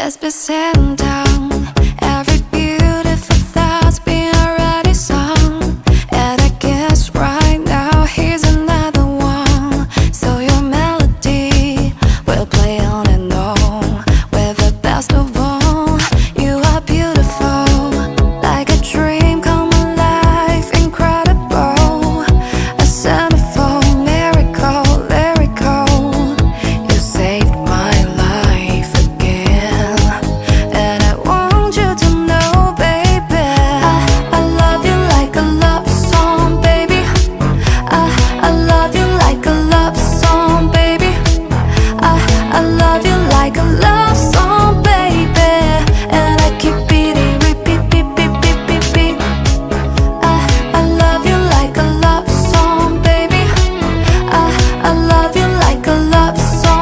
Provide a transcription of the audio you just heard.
Just be sitting down. Every beautiful thought's been already sung, and I guess right now here's another one. So your melody will play on and on. With the best of all, you are beautiful, like a dream come alive, incredible, a centerfold miracle, lyrical. You saved my life again, and I want you to know, baby, I love you like a love song, baby. I love you like a love song, baby. I love you like a love